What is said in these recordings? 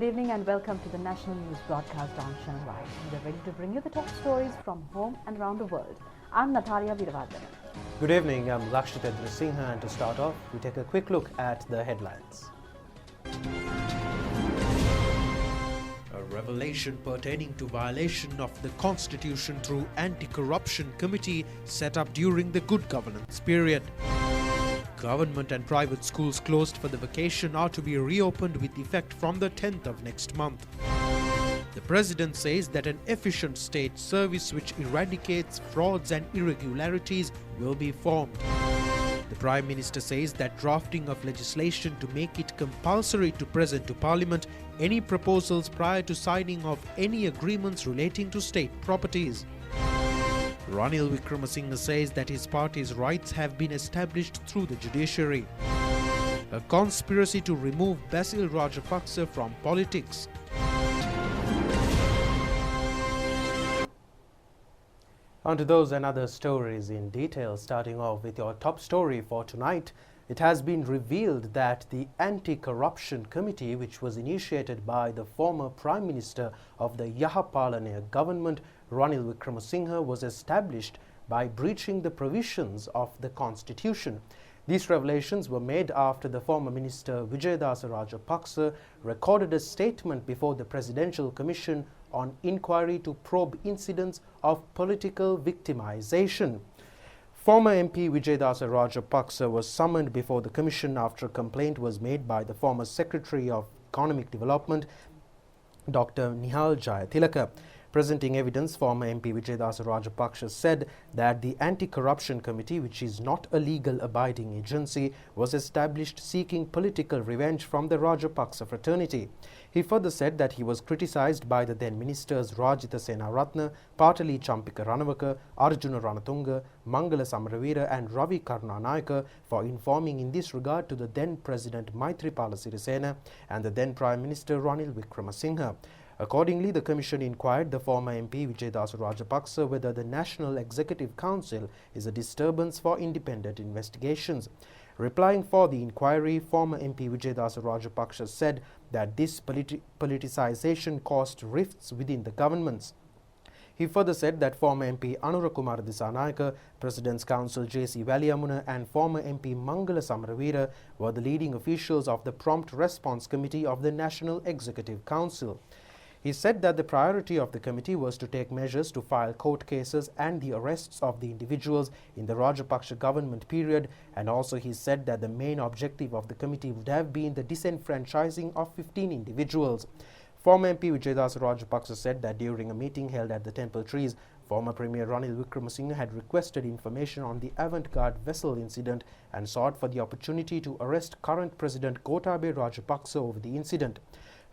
Good evening and welcome to the national news broadcast on Channel Y. We're ready to bring you the top stories from home and around the world. I'm Natalia Veeravardhana. Good evening, I'm Lakshita Singha, and to start off, we take a quick look at the headlines. A revelation pertaining to violation of the Constitution through Anti-Corruption Committee set up during the good governance period. Government and private schools closed for the vacation are to be reopened with effect from the 10th of next month. The President says that an efficient state service which eradicates frauds and irregularities will be formed. The Prime Minister says that drafting of legislation to make it compulsory to present to Parliament any proposals prior to signing of any agreements relating to state properties. Ranil Wickremesinghe says that his party's rights have been established through the judiciary. A conspiracy to remove Basil Rajapaksa from politics. On to those and other stories in detail, starting off with your top story for tonight. It has been revealed that the Anti-Corruption Committee, which was initiated by the former Prime Minister of the Yahapalana government, Ranil Wickremesinghe, was established by breaching the provisions of the Constitution. These revelations were made after the former Minister Vijayadasa Rajapaksa recorded a statement before the Presidential Commission on inquiry to probe incidents of political victimization. Former MP Vijayadasa Rajapaksa was summoned before the Commission after a complaint was made by the former Secretary of Economic Development, Dr. Nihal Jayathilaka. Presenting evidence, former MP Vijayadasa Rajapaksa said that the Anti-Corruption Committee, which is not a legal abiding agency, was established seeking political revenge from the Rajapaksa fraternity. He further said that he was criticized by the then ministers Rajitha Senaratne, Patali Champika Ranawaka, Arjuna Ranatunga, Mangala Samaravira and Ravi Karunanayaka for informing in this regard to the then President Maithripala Sirisena and the then Prime Minister Ranil Wickremesinghe. Accordingly, the Commission inquired the former MP Vijayadasa Rajapaksa whether the National Executive Council is a disturbance for independent investigations. Replying for the inquiry, former MP Vijayadasa Rajapaksa said that this politicization caused rifts within the governments. He further said that former MP Anurakumar Disanayaka, President's Counsel J.C. Valiamuna and former MP Mangala Samaravira were the leading officials of the Prompt Response Committee of the National Executive Council. He said that the priority of the committee was to take measures to file court cases and the arrests of the individuals in the Rajapaksa government period, and also he said that the main objective of the committee would have been the disenfranchising of 15 individuals. Former MP Vijayadasa Rajapaksa said that during a meeting held at the Temple Trees, former Premier Ranil Wickremesinghe had requested information on the avant-garde vessel incident and sought for the opportunity to arrest current President Gotabaya Rajapaksa over the incident.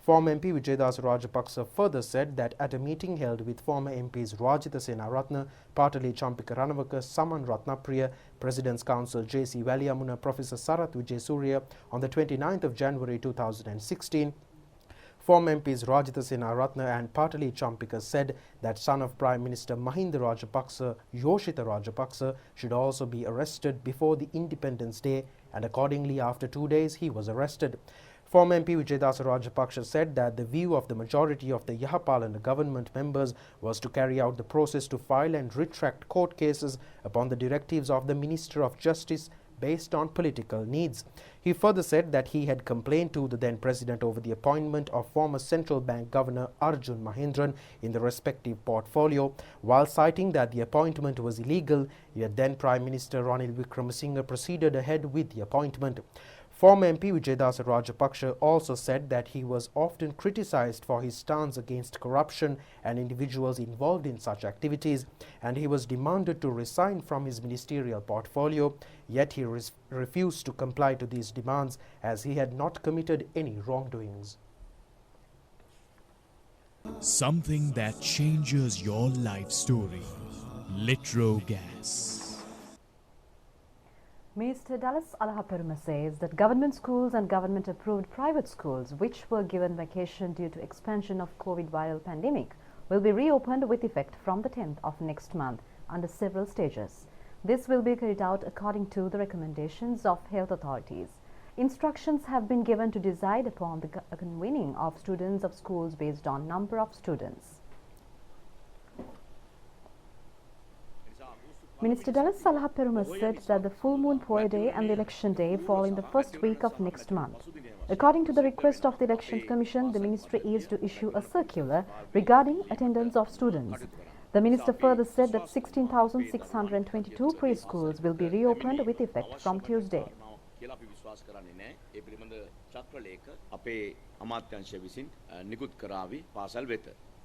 Former MP Vijayadasa Rajapaksa further said that at a meeting held with former MPs Rajitha Senaratne, Patali Champika Ranawaka, Saman Ratnapriya, President's Counsel J.C. Valiamuna, Professor Sarath Vijaysurya on the 29th of January 2016, former MPs Rajitha Senaratne and Patali Champika said that son of Prime Minister Mahinda Rajapaksa, Yoshita Rajapaksa, should also be arrested before the Independence Day, and accordingly after 2 days he was arrested. Former MP Vijayadasa Rajapaksa said that the view of the majority of the Yahapalana government members was to carry out the process to file and retract court cases upon the directives of the Minister of Justice based on political needs. He further said that he had complained to the then President over the appointment of former Central Bank Governor Arjun Mahendran in the respective portfolio, while citing that the appointment was illegal, yet then Prime Minister Ranil Wickremesinghe proceeded ahead with the appointment. Former MP Vijayadasa Rajapaksa also said that he was often criticized for his stance against corruption and individuals involved in such activities, and he was demanded to resign from his ministerial portfolio, yet he refused to comply to these demands as he had not committed any wrongdoings. Something that changes your life story. Litro Gas. Mr. Dallas Alahaperma says that government schools and government-approved private schools which were given vacation due to expansion of COVID viral pandemic will be reopened with effect from the 10th of next month under several stages. This will be carried out according to the recommendations of health authorities. Instructions have been given to decide upon the convening of students of schools based on number of students. Minister Dallas Salahaperuma said that the full moon Poya day and the election day fall in the first week of next month. According to the request of the Election Commission, the ministry is to issue a circular regarding attendance of students. The minister further said that 16,622 preschools will be reopened with effect from Tuesday.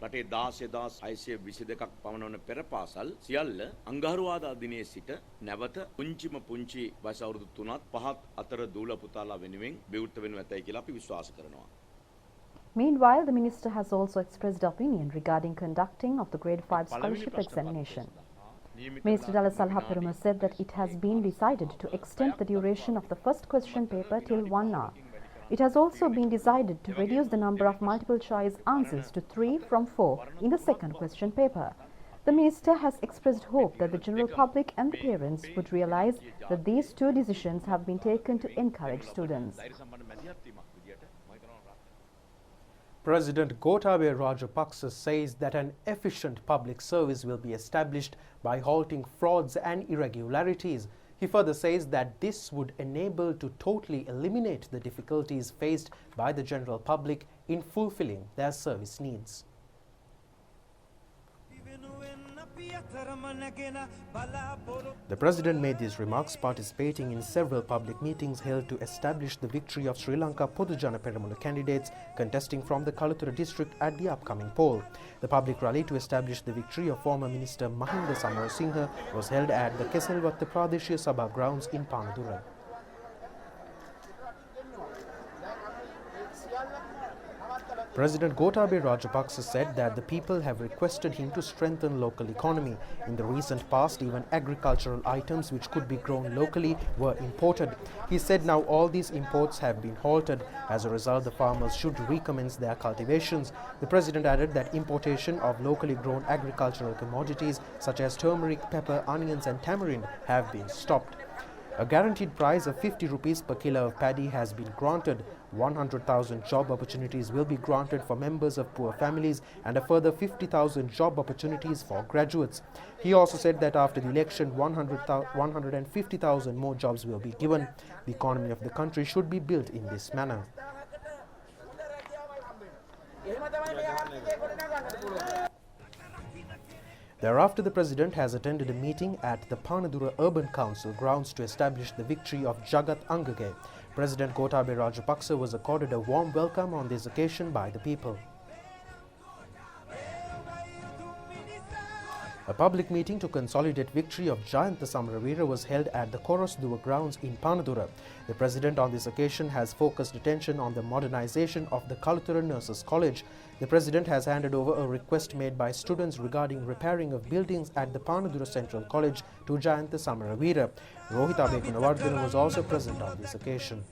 රටේ 16,622ක් පමණ වන පෙර පාසල් සියල්ල අඟහරුවාදා දිනේ සිට නැවත පුංචිම පුංචි වයස අවුරුදු 3ත් 5ත් අතර දූල පුතාලා වෙනුවෙන් විවෘත වෙනු ඇතයි කියලා අපි විශ්වාස කරනවා. Meanwhile, the minister has also expressed opinion regarding conducting of the grade 5 scholarship examination. Minister Dallas Salahaperuma said that it has been decided to extend the duration of the first question paper till 1 hour. It has also been decided to reduce the number of multiple choice answers to 3 from 4 in the second question paper. The minister has expressed hope that the general public and the parents would realize that these two decisions have been taken to encourage students. President Gotabaya Rajapaksa says that an efficient public service will be established by halting frauds and irregularities. He further says that this would enable to totally eliminate the difficulties faced by the general public in fulfilling their service needs. The president made these remarks participating in several public meetings held to establish the victory of Sri Lanka Podujana Peramuna candidates contesting from the Kalathura district at the upcoming poll. The public rally to establish the victory of former Minister Mahinda Samarasinghe was held at the Kesalwatta Pradeshiya Sabha grounds in Panadura. President Gotabaya Rajapaksa said that the people have requested him to strengthen local economy. In the recent past, even agricultural items which could be grown locally were imported. He said now all these imports have been halted. As a result, the farmers should recommence their cultivations. The president added that importation of locally grown agricultural commodities such as turmeric, pepper, onions and tamarind have been stopped. A guaranteed price of 50 rupees per kilo of paddy has been granted. 100,000 job opportunities will be granted for members of poor families and a further 50,000 job opportunities for graduates. He also said that after the election, 150,000 more jobs will be given. The economy of the country should be built in this manner. Thereafter, the president has attended a meeting at the Panadura Urban Council grounds to establish the victory of Jagat Angage. President Gotabaya Rajapaksa was accorded a warm welcome on this occasion by the people. A public meeting to consolidate victory of Jayantha Samaravira was held at the Korosduwa grounds in Panadura. The president on this occasion has focused attention on the modernization of the Kalathura Nurses College. The president has handed over a request made by students regarding repairing of buildings at the Panadura Central College to Jayantha Samaravira. Rohita Bekunawardena was also present on this occasion.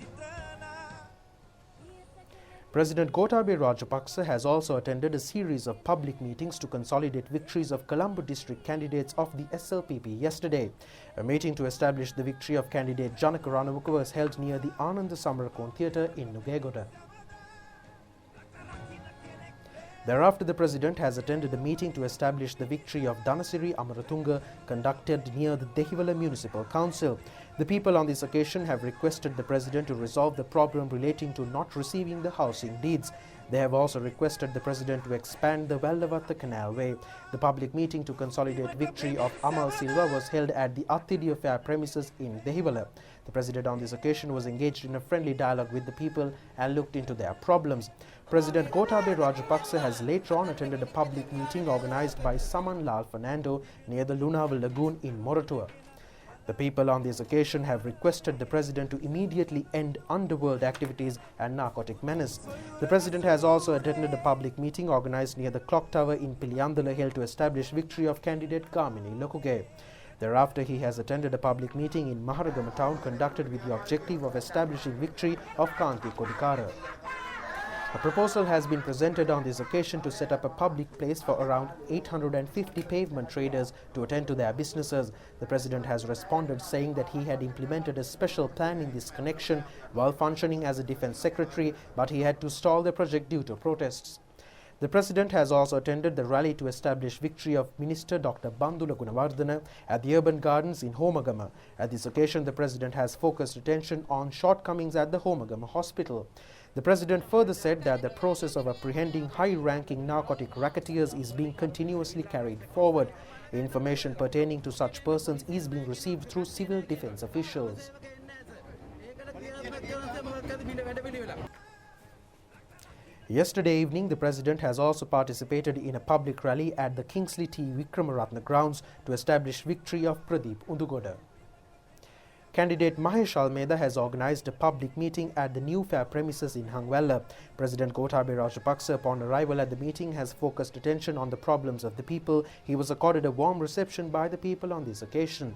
President Gotabaya Rajapaksa has also attended a series of public meetings to consolidate victories of Colombo district candidates of the SLPP yesterday. A meeting to establish the victory of candidate Janaka Ranawaka was held near the Ananda Samarakon Theatre in Nugegoda. Thereafter, the president has attended a meeting to establish the victory of Dhanasiri Amaratunga conducted near the Dehiwala Municipal Council. The people on this occasion have requested the president to resolve the problem relating to not receiving the housing deeds. They have also requested the president to expand the Vellavatta Canalway. The public meeting to consolidate victory of Amal Silva was held at the Attidi Fair premises in Dehiwala. The president on this occasion was engaged in a friendly dialogue with the people and looked into their problems. President Gotabaya Rajapaksa has later on attended a public meeting organized by Saman Lal Fernando near the Lunaval Lagoon in Moratuwa. The people on this occasion have requested the president to immediately end underworld activities and narcotic menace. The president has also attended a public meeting organized near the clock tower in Piliyandala held to establish victory of candidate Kamini Lokuge. Thereafter, he has attended a public meeting in Maharagama town conducted with the objective of establishing victory of Kanti Kodikara. A proposal has been presented on this occasion to set up a public place for around 850 pavement traders to attend to their businesses. The President has responded saying that he had implemented a special plan in this connection while functioning as a Defence Secretary, but he had to stall the project due to protests. The President has also attended the rally to establish victory of Minister Dr. Bandula Gunawardena at the Urban Gardens in Homagama. At this occasion, the President has focused attention on shortcomings at the Homagama Hospital. The President further said that the process of apprehending high-ranking narcotic racketeers is being continuously carried forward. Information pertaining to such persons is being received through civil defence officials. Yesterday evening, the President has also participated in a public rally at the Kingsley T. Vikramaratna grounds to establish victory of Pradeep Undugoda. Candidate Mahesh Almeida has organised a public meeting at the new fair premises in Hangwella. President Gotabaya Rajapaksa, upon arrival at the meeting, has focused attention on the problems of the people. He was accorded a warm reception by the people on this occasion.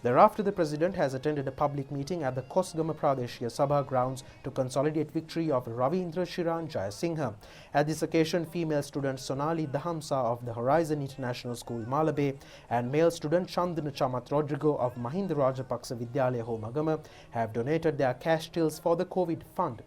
Thereafter, the President has attended a public meeting at the Kosgama Pradeshiya Sabha grounds to consolidate victory of Ravindra Shiran Jayasinghe. At this occasion, female student Sonali Dahamsa of the Horizon International School Malabe and male student Chandana Chamat Rodrigo of Mahinda Rajapaksa Vidyalaya Homagama have donated their cash tills for the COVID fund.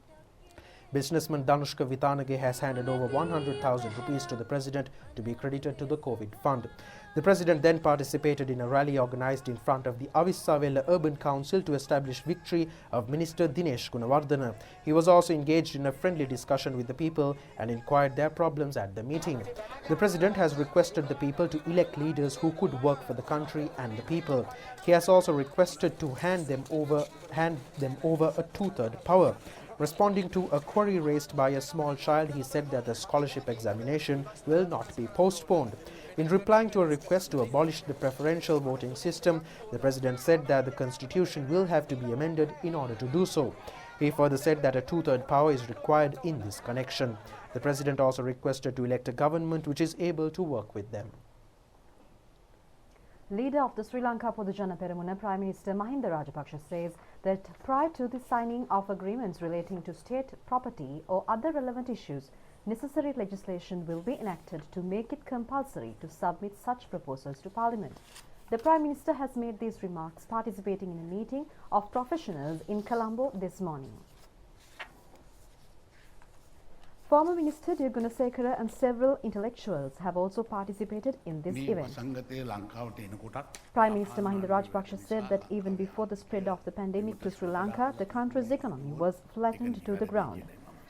Businessman Danushka Vitanage has handed over 100,000 rupees to the President to be credited to the COVID fund. The President then participated in a rally organised in front of the Avissavela Urban Council to establish victory of Minister Dinesh Gunawardena. He was also engaged in a friendly discussion with the people and inquired their problems at the meeting. The President has requested the people to elect leaders who could work for the country and the people. He has also requested to hand them over a two-third power. Responding to a query raised by a small child, he said that the scholarship examination will not be postponed. In replying to a request to abolish the preferential voting system, the President said that the Constitution will have to be amended in order to do so. He further said that a two-third power is required in this connection. The President also requested to elect a government which is able to work with them. Leader of the Sri Lanka Podujana Peramuna, Prime Minister Mahinda Rajapaksa says that prior to the signing of agreements relating to state property or other relevant issues, necessary legislation will be enacted to make it compulsory to submit such proposals to Parliament. The Prime Minister has made these remarks participating in a meeting of professionals in Colombo this morning. Former Minister D. Gunasekara and several intellectuals have also participated in this event. Prime Minister Mahinda Rajapaksa said that even before the spread of the pandemic to Sri Lanka, the country's economy was flattened to the ground.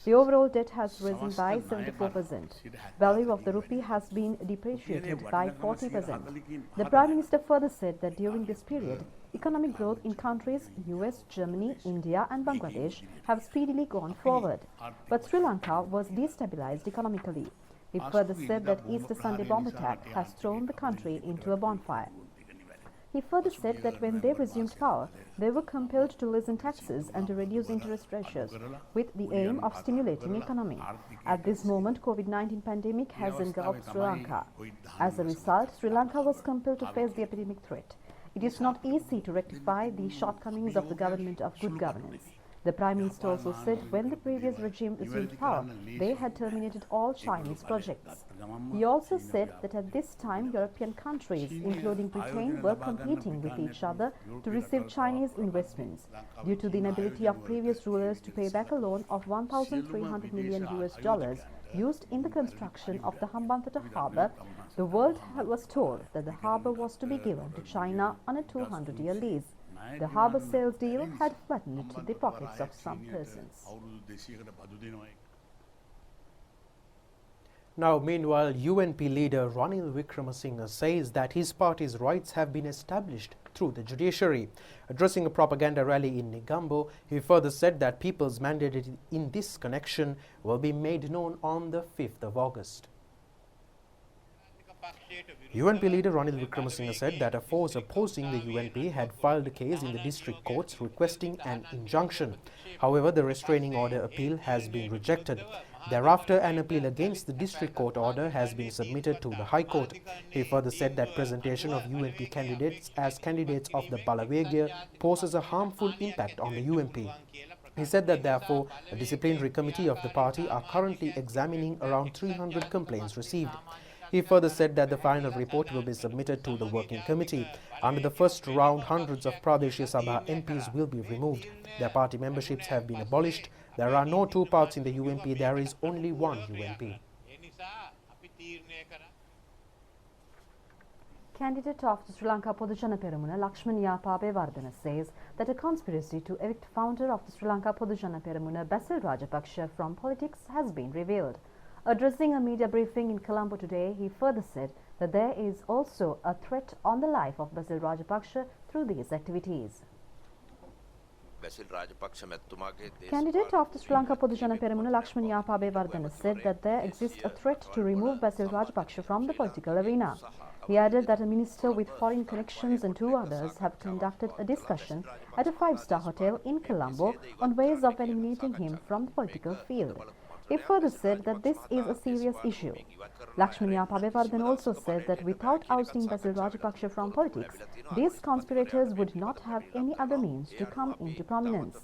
The overall debt has risen by 74%. Value of the rupee has been depreciated by 40%. The Prime Minister further said that during this period, economic growth in countries US, Germany, India and Bangladesh have speedily gone forward. But Sri Lanka was destabilized economically. He further said that Easter Sunday bomb attack has thrown the country into a bonfire. He further said that when they resumed power, they were compelled to lessen taxes and to reduce interest ratios with the aim of stimulating economy. At this moment, COVID-19 pandemic has engulfed Sri Lanka. As a result, Sri Lanka was compelled to face the epidemic threat. It is not easy to rectify the shortcomings of the government of good governance. The Prime Minister also said when the previous regime assumed power, they had terminated all Chinese projects. He also said that at this time, European countries, including Britain, were competing with each other to receive Chinese investments. Due to the inability of previous rulers to pay back a loan of $1,300 million used in the construction of the Hambantota harbour, the world was told that the harbour was to be given to China on a 200-year lease. The harbour sales deal had flattened the pockets of some persons. Now, meanwhile, UNP leader Ranil Wickremesinghe says that his party's rights have been established through the judiciary. Addressing a propaganda rally in Negombo, he further said that people's mandate in this connection will be made known on the 5th of August. UNP leader Ranil Wickremesinghe said that a force opposing the UNP had filed a case in the district courts requesting an injunction. However, the restraining order appeal has been rejected. Thereafter, an appeal against the district court order has been submitted to the High Court. He further said that presentation of UNP candidates as candidates of the Balawegya poses a harmful impact on the UNP. He said that therefore a disciplinary committee of the party are currently examining around 300 complaints received. He further said that the final report will be submitted to the working committee. Under the first round, hundreds of Pradeshia Sabha MPs will be removed. Their party memberships have been abolished. There are no two parts in the UMP, there is only one UMP. Candidate of the Sri Lanka Podujana Peramuna, Lakshman Yapabewardena, says that a conspiracy to evict founder of the Sri Lanka Podujana Peramuna, Basil Rajapaksa, from politics has been revealed. Addressing a media briefing in Colombo today, he further said that there is also a threat on the life of Basil Rajapaksa through these activities. Candidate of the Sri Lanka Podujana Peramuna, Lakshman Yapabewardena, said that there exists a threat to remove Basil Rajapaksa from the political arena. He added that a minister with foreign connections and two others have conducted a discussion at a five-star hotel in Colombo on ways of eliminating him from the political field. He further said that this is a serious issue. Lakshman Yapabewardena also said that without ousting Basil Rajapaksa from politics, these conspirators would not have any other means to come into prominence.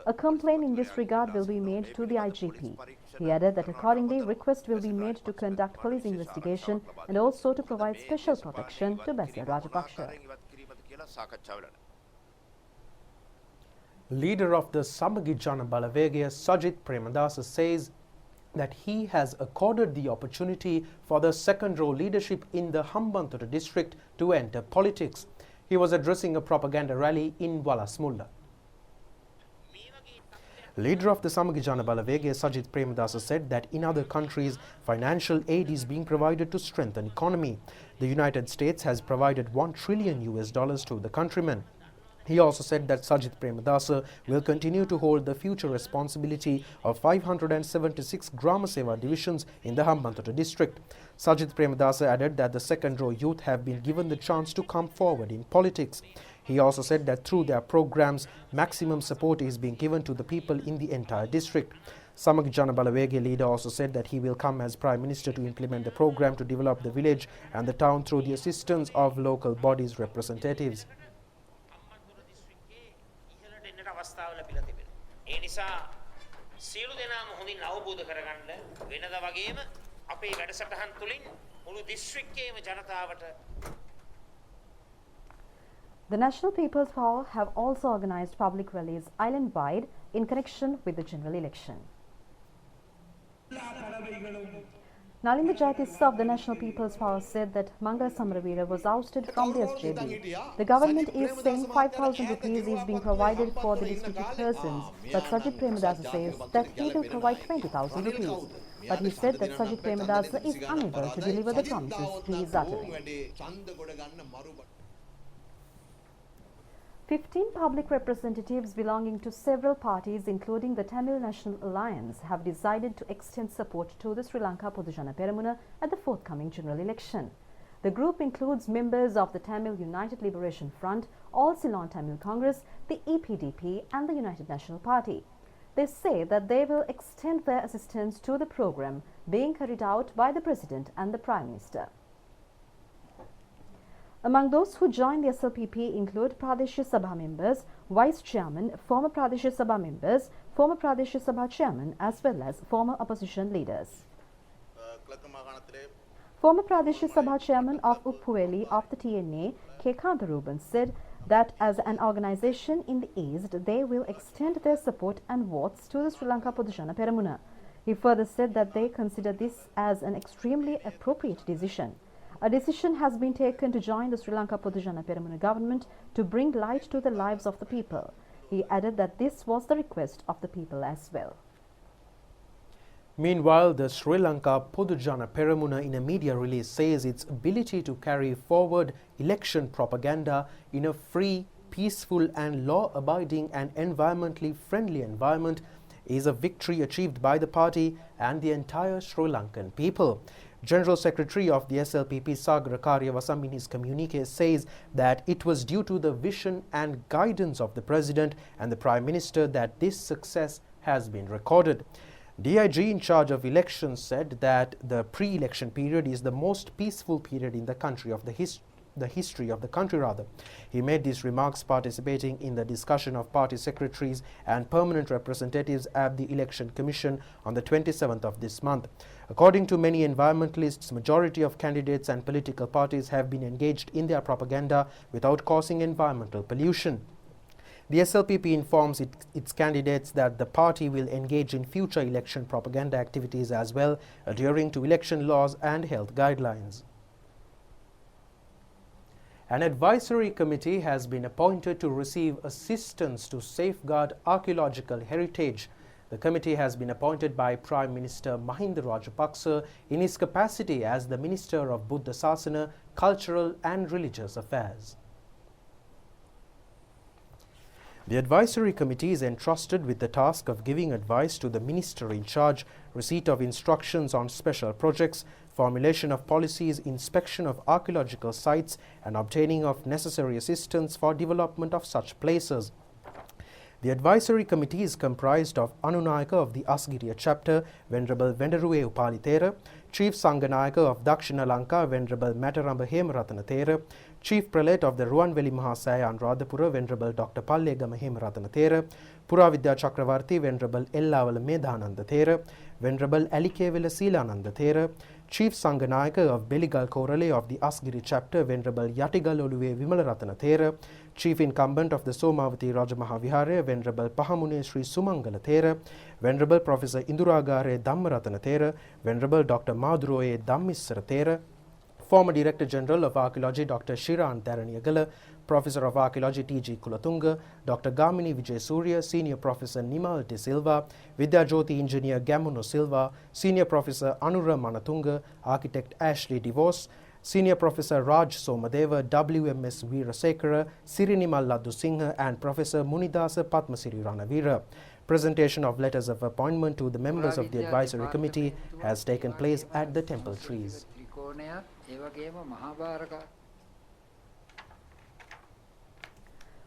A complaint in this regard will be made to the IGP. He added that accordingly, request will be made to conduct police investigation and also to provide special protection to Basil Rajapaksa. Leader of the Samagi Jana Balawegaya, Sajith Premadasa, says that he has accorded the opportunity for the second-row leadership in the Hambantota district to enter politics. He was addressing a propaganda rally in Walasmulla. Leader of the Samagi Jana Balawegaya, Sajith Premadasa, said that in other countries, financial aid is being provided to strengthen economy. The United States has provided $1 trillion to the countrymen. He also said that Sajith Premadasa will continue to hold the future responsibility of 576 Grama Seva divisions in the Hambantota district. Sajith Premadasa added that the second-row youth have been given the chance to come forward in politics. He also said that through their programs, maximum support is being given to the people in the entire district. Samagi Jana Balawegaya leader also said that he will come as Prime Minister to implement the program to develop the village and the town through the assistance of local bodies representatives. The National People's Power have also organized public rallies island-wide in connection with the general election. Nalinda Jayatissa of the National People's Power said that Mangala Samaravira was ousted from the SJB. The government is saying 5,000 rupees is being provided for the district persons, but Sajith Premadasa says that he will provide 20,000 rupees. But he said that Sajith Premadasa is unable to deliver the promises he is uttering. 15 public representatives belonging to several parties, including the Tamil National Alliance, have decided to extend support to the Sri Lanka Podujana Peramuna at the forthcoming general election. The group includes members of the Tamil United Liberation Front, All Ceylon Tamil Congress, the EPDP and the United National Party. They say that they will extend their assistance to the program being carried out by the President and the Prime Minister. Among those who joined the SLPP include Pradeshia Sabha members, Vice Chairman, former Pradeshia Sabha members, former Pradeshia Sabha Chairman as well as former opposition leaders. Former Pradeshia Sabha Chairman of Uppuweli of the TNA, K. Kantaruban, said that as an organization in the East, they will extend their support and votes to the Sri Lanka Podujana Peramuna. He further said that they consider this as an extremely appropriate decision. A decision has been taken to join the Sri Lanka Podujana Peramuna government to bring light to the lives of the people. He added that this was the request of the people as well. Meanwhile, the Sri Lanka Podujana Peramuna in a media release says its ability to carry forward election propaganda in a free, peaceful and law-abiding and environmentally friendly environment is a victory achieved by the party and the entire Sri Lankan people. General Secretary of the SLPP Sagar Karyavasam in his communique says that it was due to the vision and guidance of the President and the Prime Minister that this success has been recorded. DIG in charge of elections said that the pre-election period is the most peaceful period in the country of the the history of the country rather. He made these remarks participating in the discussion of party secretaries and permanent representatives at the Election Commission on the 27th of this month. According to many environmentalists, majority of candidates and political parties have been engaged in their propaganda without causing environmental pollution. The SLPP informs its candidates that the party will engage in future election propaganda activities as well, adhering to election laws and health guidelines. An advisory committee has been appointed to receive assistance to safeguard archaeological heritage. The committee has been appointed by Prime Minister Mahinda Rajapaksa in his capacity as the Minister of Buddha Sasana, Cultural and Religious Affairs. The advisory committee is entrusted with the task of giving advice to the minister in charge, receipt of instructions on special projects, formulation of policies, inspection of archaeological sites and obtaining of necessary assistance for development of such places. The advisory committee is comprised of Anunayaka of the Asgiriya chapter, Venerable Vendaruwe Upalitera, Chief Sanganayaka of Dakshina Lanka, Venerable Mataramba Hemaratana Thera, Chief Prelate of the Ruwanveli Mahasaya Anuradhapura, Venerable Dr. Pallegama Hemaratana Thera, Puravidya Chakravarti, Venerable Ellavala Medhananda Thera, Venerable Alikevela Silananda Thera, Chief Sanganayaka of Beligal Korale of the Asgiri chapter, Venerable Yatigal Oluwe Vimalaratana Thera, Chief Incumbent of the Somavati Rajamahavihara, Venerable Pahamune Sri Sumangala Thera, Venerable Professor Induragare Dhammaratana Thera, Venerable Dr. Madhuroye Dhammissara Thera, former Director General of Archaeology Dr. Shiran Dharaniyagala, Professor of Archaeology T.G. Kulatunga, Dr. Gamini Vijay Surya, Senior Professor Nimal De Silva, Vidya Jyoti Engineer Gamuno Silva, Senior Professor Anura Manatunga, Architect Ashley DeVos, Senior Professor Raj Somadeva, WMS Veerasekara, Sirinimal Laddu Singha and Professor Munidasa Padmasiri Ranavira. Presentation of letters of appointment to the members of the advisory committee has taken place at the temple trees.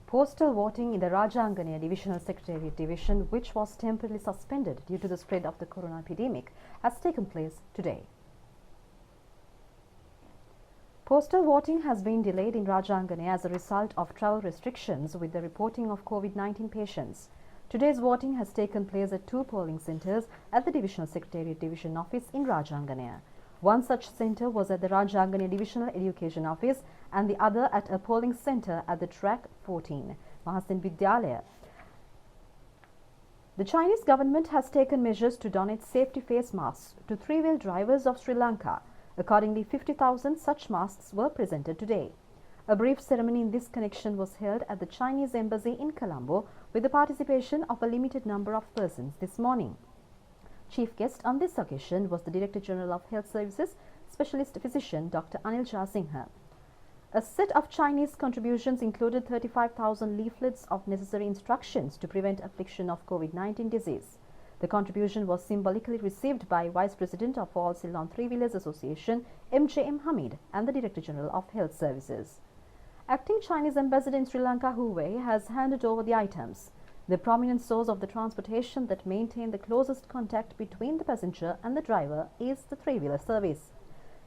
Postal voting in the Rajangania Divisional Secretariat Division, which was temporarily suspended due to the spread of the corona epidemic, has taken place today. Postal voting has been delayed in Rajangania as a result of travel restrictions with the reporting of COVID-19 patients. Today's voting has taken place at 2 polling centres at the Divisional Secretariat Division Office in Rajangania. One such centre was at the Rajangania Divisional Education Office and the other at a polling centre at the Track 14, Mahasin Vidyalaya. The Chinese government has taken measures to donate safety face masks to 3-wheel drivers of Sri Lanka. Accordingly, 50,000 such masks were presented today. A brief ceremony in this connection was held at the Chinese Embassy in Colombo with the participation of a limited number of persons this morning. Chief guest on this occasion was the Director General of Health Services, Specialist Physician Dr. Anil Jasingha. A set of Chinese contributions included 35,000 leaflets of necessary instructions to prevent affliction of COVID-19 disease. The contribution was symbolically received by Vice President of All Ceylon Three-Wheelers Association, MJM Hamid, and the Director General of Health Services. Acting Chinese Ambassador in Sri Lanka, Hu Wei, has handed over the items. The prominent source of the transportation that maintained the closest contact between the passenger and the driver is the three-wheeler service.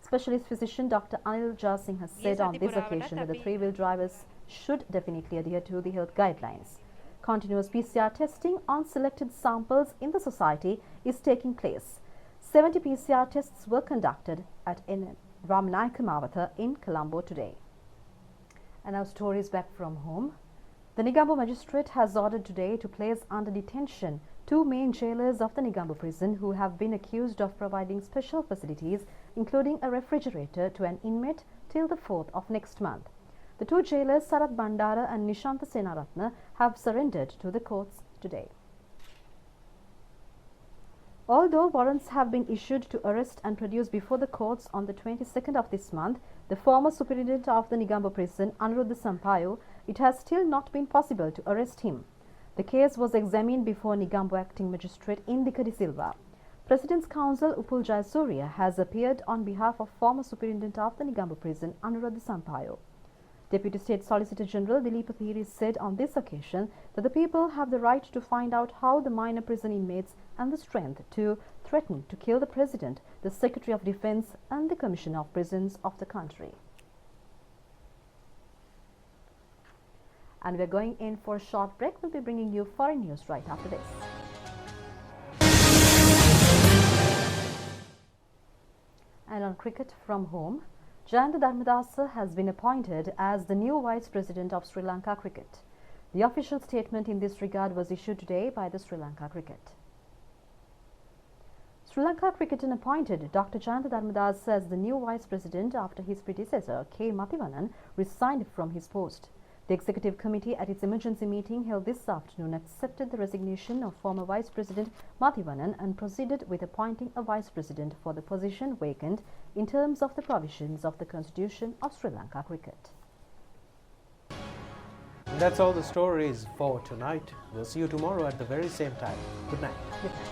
Specialist physician Dr. Anil Jasingh has said on this occasion that the three-wheel drivers should definitely adhere to the health guidelines. Continuous PCR testing on selected samples in the society is taking place. 70 PCR tests were conducted at Ramanayaka Mavatha in Colombo today. And now stories back from home. The Negombo magistrate has ordered today to place under detention 2 main jailers of the Negombo prison who have been accused of providing special facilities, including a refrigerator, to an inmate till the 4th of next month. The 2 jailers, Sarath Bandara and Nishantha Senaratna, have surrendered to the courts today. Although warrants have been issued to arrest and produce before the courts on the 22nd of this month, the former superintendent of the Negombo prison, Anuruddha Sampayo, it has still not been possible to arrest him. The case was examined before Negombo acting magistrate Indika De Silva. President's counsel Upul Jayasuriya has appeared on behalf of former superintendent of the Negombo prison, Anuruddha Sampayo. Deputy State Solicitor General Dileep Thiri said on this occasion that the people have the right to find out how the minor prison inmates and the strength to threaten to kill the President, the Secretary of Defense and the Commissioner of Prisons of the country. And we're going in for a short break. We'll be bringing you foreign news right after this. And on cricket from home, Jayanta Dharmadasa has been appointed as the new Vice President of Sri Lanka Cricket. The official statement in this regard was issued today by the Sri Lanka Cricket. Sri Lanka Cricket appointed Dr. Jayanta Dharmadasa as the new Vice President after his predecessor K. Mathivanan resigned from his post. The Executive Committee at its emergency meeting held this afternoon accepted the resignation of former Vice President Mathivanan and proceeded with appointing a Vice President for the position vacant in terms of the provisions of the Constitution of Sri Lanka Cricket. That's all the stories for tonight. We'll see you tomorrow at the very same time. Good night. Good night.